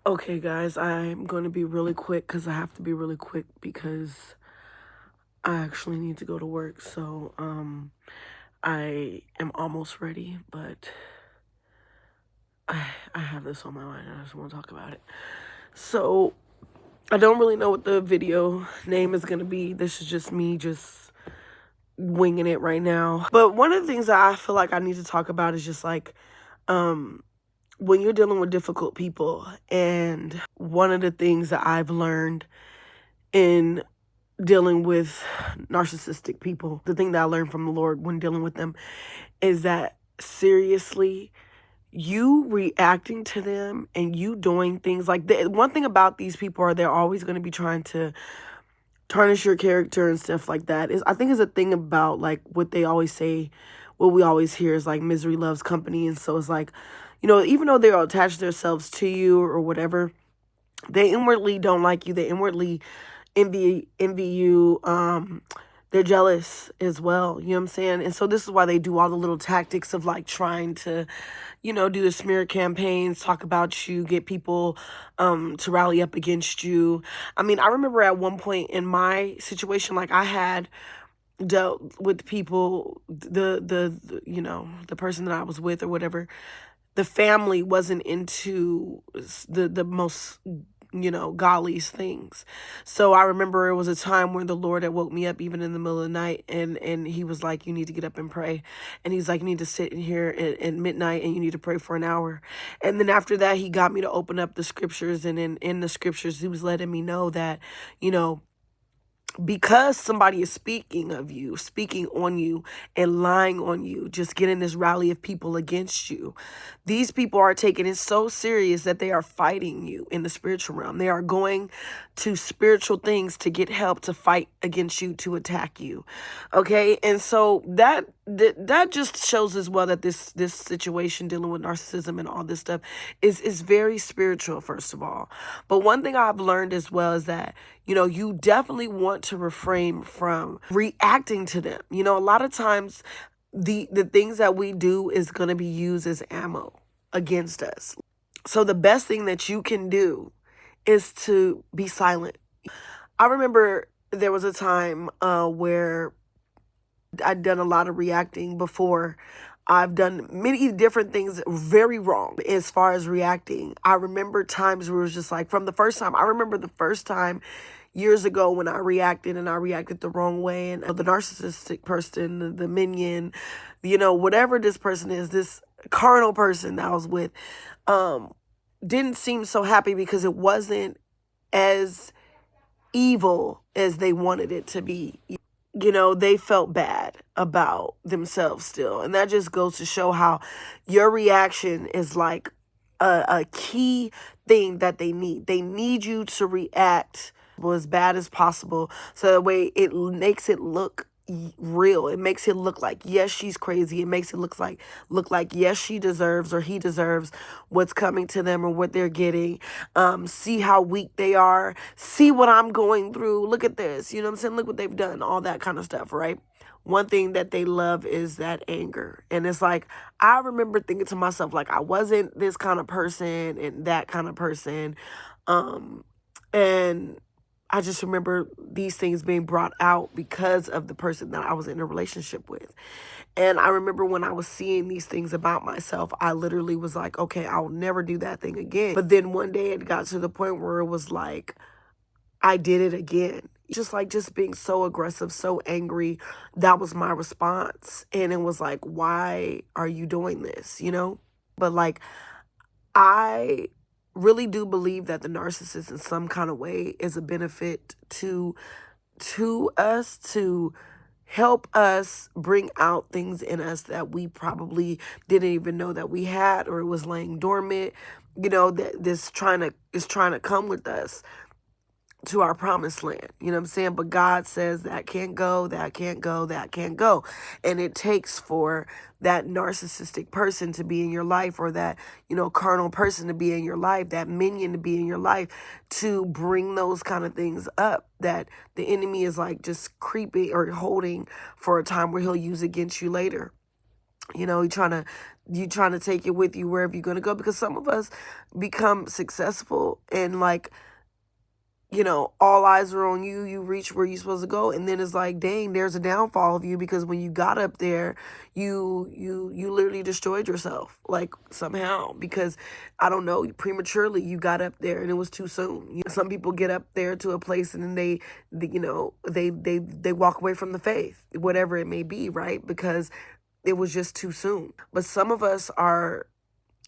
Okay, guys, I'm going to be really quick because I have to be really quick because I actually need to go to work. So, I am almost ready, but I have this on my mind and I just want to talk about it. So, I don't really know what the video name is going to be. This is just me just winging it right now. But one of the things that I feel like I need to talk about is just like, when you're dealing with difficult people. And one of the things that I've learned in dealing with narcissistic people, the thing that I learned from the Lord when dealing with them is that seriously, you reacting to them and you doing things like that. One thing about these people are they're always going to be trying to tarnish your character and stuff like that. Is I think is a thing about like what they always say, what we always hear is like misery loves company. And so it's like, even though they'll attach themselves to you or whatever, they inwardly don't like you. They inwardly envy you. They're jealous as well. You know what I'm saying? And so this is why they do all the little tactics of like trying to, do the smear campaigns, talk about you, get people to rally up against you. I mean, I remember at one point in my situation, like I had dealt with people, the person that I was with or whatever, the family wasn't into the most golly's things. So I remember it was a time when the Lord had woke me up even in the middle of the night, and he was like, you need to get up and pray. And he's like, you need to sit in here at midnight and you need to pray for an hour. And then after that, he got me to open up the scriptures, and in the scriptures, he was letting me know that, because somebody is speaking of you, speaking on you, and lying on you, just getting this rally of people against you, these people are taking it so serious that they are fighting you in the spiritual realm. They are going to spiritual things to get help to fight against you, to attack you. Okay, and so that just shows as well that this situation dealing with narcissism and all this stuff is very spiritual, first of all. But one thing I've learned as well is that you definitely want to refrain from reacting to them. A lot of times the things that we do is going to be used as ammo against us. So the best thing that you can do is to be silent. I remember there was a time where I'd done a lot of reacting before. I've done many different things very wrong as far as reacting. I remember times where it was just like from the first time. I remember the first time years ago when I reacted the wrong way, and the narcissistic person, the minion, whatever this person is, this carnal person that I was with, didn't seem so happy because it wasn't as evil as they wanted it to be. They felt bad about themselves still. And that just goes to show how your reaction is like a key thing that they need. They need you to react as bad as possible, so that way it makes it look real. It makes it look like, yes, she's crazy. It makes it look like yes, she deserves or he deserves what's coming to them or what they're getting. See how weak they are. See what I'm going through. Look at this. You know what I'm saying? Look what they've done. All that kind of stuff, right? One thing that they love is that anger. And it's like, I remember thinking to myself, like, I wasn't this kind of person and that kind of person. And I just remember these things being brought out because of the person that I was in a relationship with. And I remember when I was seeing these things about myself, I literally was like, okay, I'll never do that thing again. But then one day it got to the point where it was like, I did it again. Just being so aggressive, so angry. That was my response. And it was like, why are you doing this? But like, I really do believe that the narcissist in some kind of way is a benefit to us, to help us bring out things in us that we probably didn't even know that we had, or it was laying dormant, that is trying to come with us to our promised land. You know what I'm saying? But God says that can't go, that can't go, that can't go. And it takes for that narcissistic person to be in your life, or that, carnal person to be in your life, that minion to be in your life, to bring those kind of things up that the enemy is like just creeping or holding for a time where he'll use against you later. He's trying to You trying to take it with you wherever you're going to go, because some of us become successful and like, you know, all eyes are on you. You reach where you're supposed to go, and then it's like, dang, there's a downfall of you, because when you got up there, you literally destroyed yourself, like somehow, because I don't know, prematurely you got up there and it was too soon. You know, some people get up there to a place and then you know, they walk away from the faith, whatever it may be, right? Because it was just too soon. But some of us are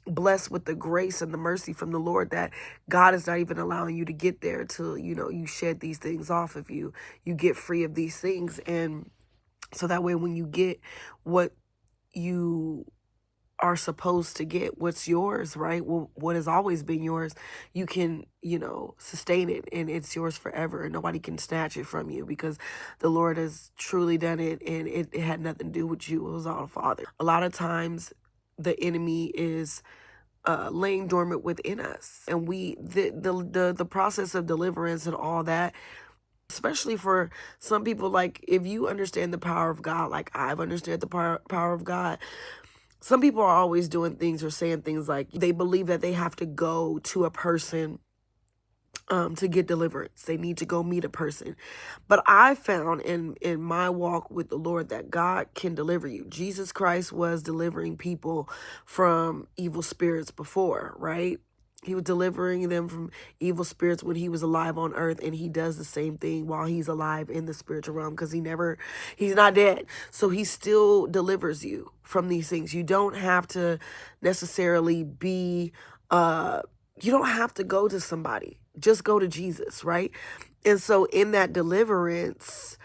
blessed with the grace and the mercy from the Lord, that God is not even allowing you to get there till, you know, you shed these things off of you. You get free of these things. And so that way, when you get what you are supposed to get, what's yours, right? Well, what has always been yours, you can, you know, sustain it, and it's yours forever, and nobody can snatch it from you, because the Lord has truly done it, and it had nothing to do with you. It was all the Father. A lot of times the enemy is laying dormant within us, and the process of deliverance and all that, especially for some people, like if you understand the power of God, like I've understood the power of God, some people are always doing things or saying things like they believe that they have to go to a person to get deliverance. They need to go meet a person. But I found in my walk with the Lord that God can deliver you. Jesus Christ was delivering people from evil spirits before, right? He was delivering them from evil spirits when he was alive on earth, and he does the same thing while he's alive in the spiritual realm, because he's not dead. So he still delivers you from these things. You don't have to necessarily be, you don't have to go to somebody. Just go to Jesus, right? And so in that deliverance,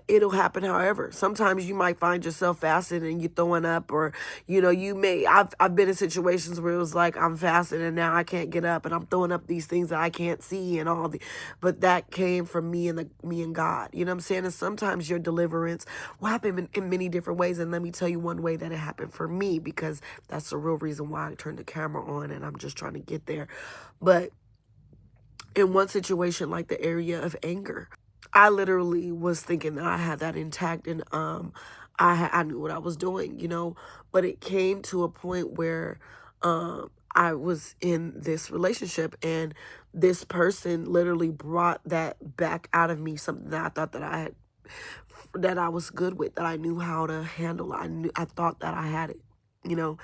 it'll happen however. Sometimes you might find yourself fasting and you throwing up, or, you know, I've been in situations where it was like I'm fasting and now I can't get up and I'm throwing up these things that I can't see and but that came from me and God. You know what I'm saying? And sometimes your deliverance will happen in many different ways. And let me tell you one way that it happened for me, because that's the real reason why I turned the camera on, and I'm just trying to get there. But in one situation, like the area of anger, I literally was thinking that I had that intact, and I knew what I was doing, you know. But it came to a point where I was in this relationship, and this person literally brought that back out of me, something that I thought that I was good with, that I knew how to handle. I thought that I had it, you know.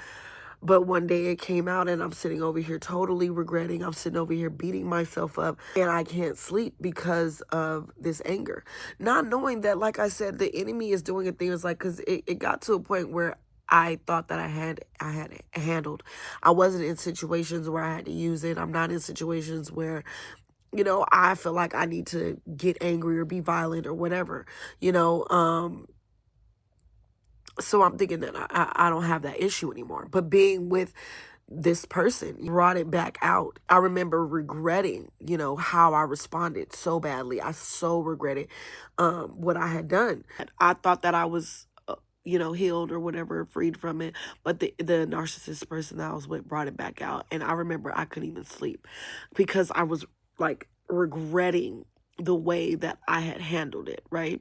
But one day it came out, and I'm sitting over here totally regretting. I'm sitting over here beating myself up, and I can't sleep because of this anger. Not knowing that, like I said, the enemy is doing a thing. It's like, because it got to a point where I thought that I had it handled. I wasn't in situations where I had to use it. I'm not in situations where, you know, I feel like I need to get angry or be violent or whatever, you know. So I'm thinking that I don't have that issue anymore. But being with this person brought it back out. I remember regretting, you know, how I responded so badly. I so regretted what I had done. I thought that I was, you know, healed or whatever, freed from it. But the narcissist person that I was with brought it back out. And I remember I couldn't even sleep, because I was like regretting the way that I had handled it, right?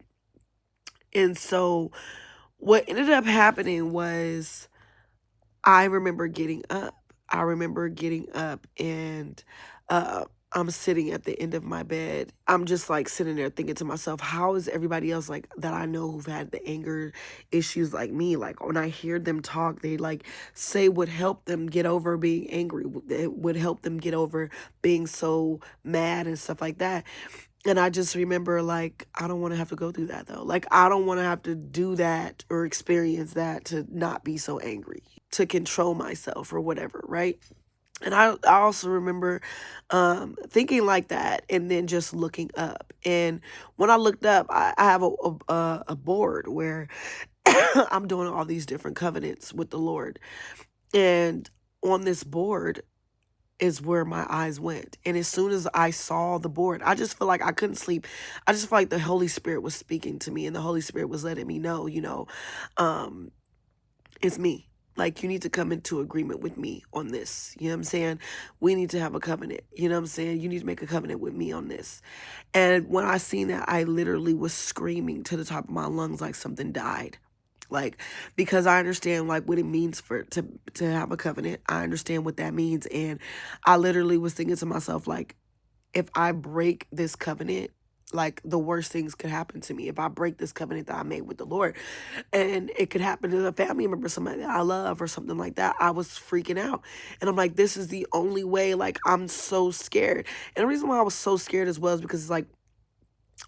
And so what ended up happening was, I remember getting up. And I'm sitting at the end of my bed. I'm just like sitting there thinking to myself, how is everybody else like that I know who've had the anger issues like me? Like when I hear them talk, they like say would help them get over being angry. It would help them get over being so mad and stuff like that. And I just remember, like, I don't want to have to go through that, though. Like, I don't want to have to do that or experience that to not be so angry, to control myself or whatever, right? And I also remember thinking like that, and then just looking up. And when I looked up, I have a board where I'm doing all these different covenants with the Lord. And on this board is where my eyes went. And as soon as I saw the board, I just feel like I couldn't sleep. I just feel like the Holy Spirit was speaking to me, and the Holy Spirit was letting me know, you know, it's me. Like, you need to come into agreement with me on this. You know what I'm saying? We need to have a covenant. You know what I'm saying? You need to make a covenant with me on this. And when I seen that, I literally was screaming to the top of my lungs like something died. Like, because I understand like what it means to have a covenant. I understand what that means. And I literally was thinking to myself, like, if I break this covenant, like the worst things could happen to me if I break this covenant that I made with the Lord. And it could happen to a family member, somebody that I love or something like that. I was freaking out. And I'm like, this is the only way. Like, I'm so scared. And the reason why I was so scared as well is because it's like,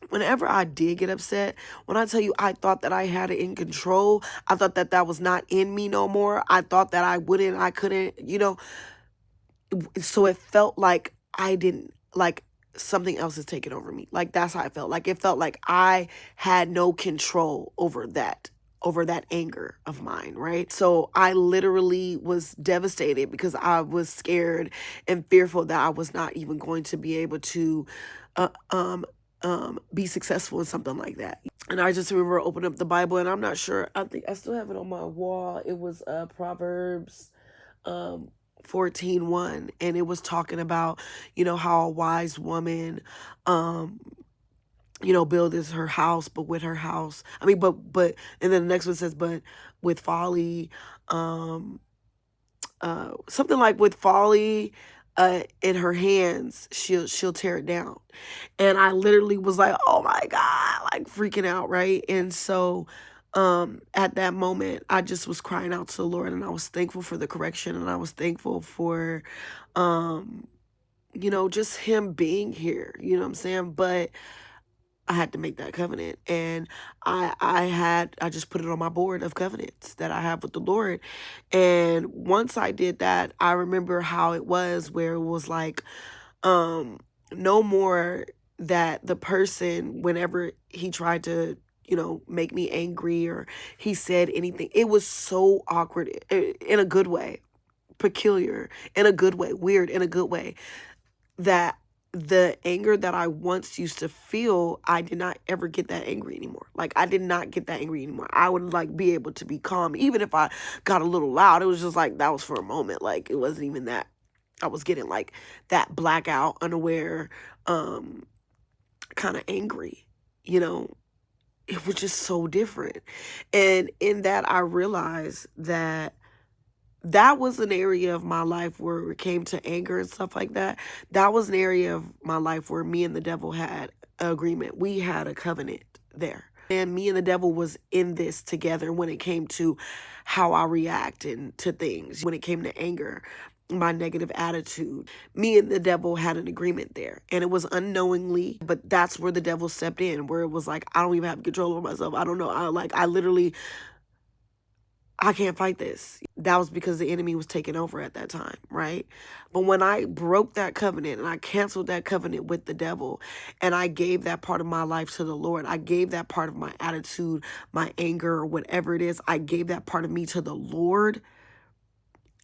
whenever I did get upset, when I tell you I thought that I had it in control, I thought that that was not in me no more. I thought that I couldn't, so it felt like I didn't, like something else is taking over me. Like, that's how I felt. Like, it felt like I had no control over that anger of mine, right? So I literally was devastated because I was scared and fearful that I was not even going to be able to uh, um be successful in something like that. And I just remember opening up the Bible, and I'm not sure, I think I still have it on my wall. It was Proverbs 14:1, and it was talking about, how a wise woman builds her house, but with her house, I mean, but and then the next one says, but with folly, something like with folly in her hands, she'll tear it down. And I literally was like, oh my God, like freaking out, right? And so at that moment, I just was crying out to the Lord, and I was thankful for the correction, and I was thankful for just him being here, you know what I'm saying? But I had to make that covenant, and I just put it on my board of covenants that I have with the Lord. And once I did that, I remember how it was, where it was like, no more that the person, whenever he tried to, make me angry or he said anything, it was so awkward in a good way, peculiar in a good way, weird in a good way, that the anger that I once used to feel, I did not ever get that angry anymore. Like, I did not get that angry anymore. I would like be able to be calm. Even if I got a little loud, it was just like, that was for a moment. Like, it wasn't even that I was getting like that blackout, unaware, kind of angry, it was just so different. And in that, I realized that that was an area of my life where it came to anger and stuff like that. That was an area of my life where me and the devil had an agreement. We had a covenant there. And me and the devil was in this together when it came to how I react and to things. When it came to anger, my negative attitude, me and the devil had an agreement there. And it was unknowingly, but that's where the devil stepped in, where it was like, I don't even have control over myself. I don't know. I can't fight this. That was because the enemy was taking over at that time, right? But when I broke that covenant and I canceled that covenant with the devil, and I gave that part of my life to the Lord, I gave that part of my attitude, my anger, or whatever it is, I gave that part of me to the Lord.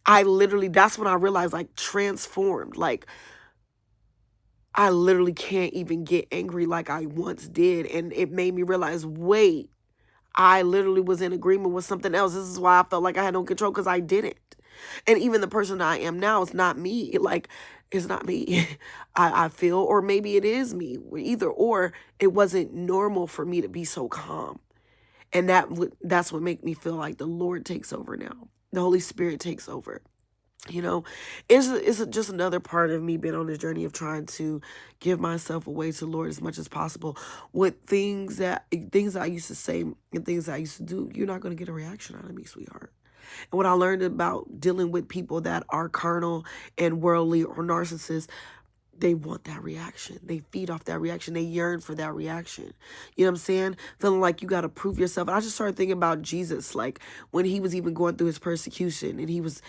That's when I realized, like, transformed. Like, I literally can't even get angry like I once did. And it made me realize, wait, I literally was in agreement with something else. This is why I felt like I had no control, because I didn't. And even the person I am now is not me. Like, it's not me. I feel, or maybe it is me, either or. It wasn't normal for me to be so calm. And that's what made me feel like the Lord takes over now. The Holy Spirit takes over. It's just another part of me being on this journey of trying to give myself away to the Lord as much as possible with things that I used to say and things I used to do. You're not going to get a reaction out of me, sweetheart. And what I learned about dealing with people that are carnal and worldly or narcissists, they want that reaction. They feed off that reaction. They yearn for that reaction. You know what I'm saying? Feeling like you got to prove yourself. And I just started thinking about Jesus, like when he was even going through his persecution, and he was,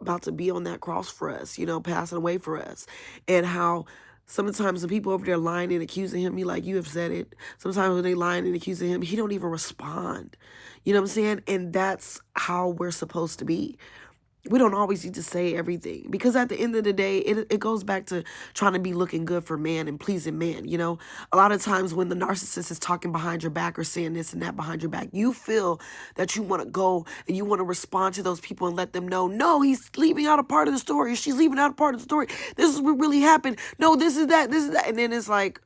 about to be on that cross for us, passing away for us. And how sometimes the people over there lying and accusing him, he like, you have said it. Sometimes when they lying and accusing him, he don't even respond. You know what I'm saying? And that's how we're supposed to be. We don't always need to say everything, because at the end of the day, it goes back to trying to be looking good for man and pleasing man. A lot of times when the narcissist is talking behind your back or saying this and that behind your back, you feel that you want to go and you want to respond to those people and let them know, no, he's leaving out a part of the story. She's leaving out a part of the story. This is what really happened. No, this is that. And then it's like,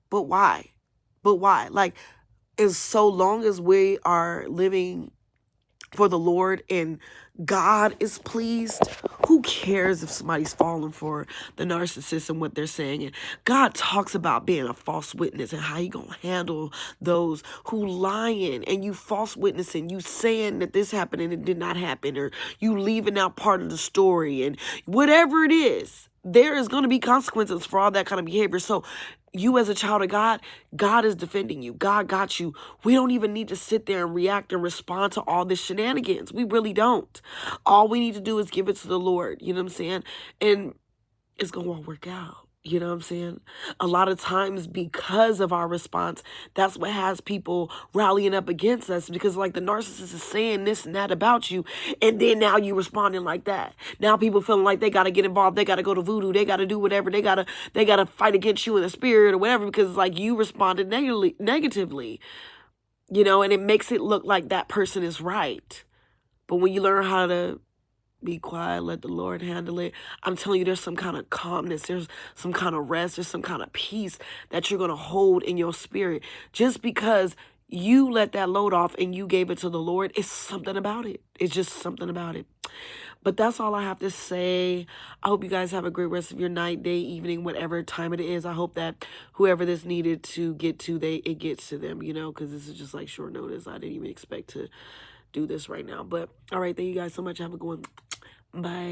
but why? But why? Like, is so long as we are living for the Lord and God is pleased, who cares if somebody's falling for the narcissist and what they're saying? And God talks about being a false witness and how he gonna handle those who lying and you false witnessing, you saying that this happened and it did not happen, or you leaving out part of the story, and whatever it is, there is going to be consequences for all that kind of behavior. So you as a child of God, God is defending you. God got you. We don't even need to sit there and react and respond to all this shenanigans. We really don't. All we need to do is give it to the Lord. You know what I'm saying? And it's going to work out. You know what I'm saying? A lot of times because of our response, that's what has people rallying up against us, because like the narcissist is saying this and that about you. And then now you responding like that. Now people feeling like they got to get involved. They got to go to voodoo. They got to do whatever. They got to fight against you in the spirit or whatever, because it's like you responded negatively, you know, and it makes it look like that person is right. But when you learn how to be quiet, let the Lord handle it, I'm telling you, there's some kind of calmness, there's some kind of rest, there's some kind of peace that you're going to hold in your spirit. Just because you let that load off and you gave it to the Lord, it's something about it. It's just something about it. But that's all I have to say. I hope you guys have a great rest of your night, day, evening, whatever time it is. I hope that whoever this needed to get to, it gets to them, you know, because this is just like short notice. I didn't even expect to do this right now. But all right, thank you guys so much. Have a good one. Bye.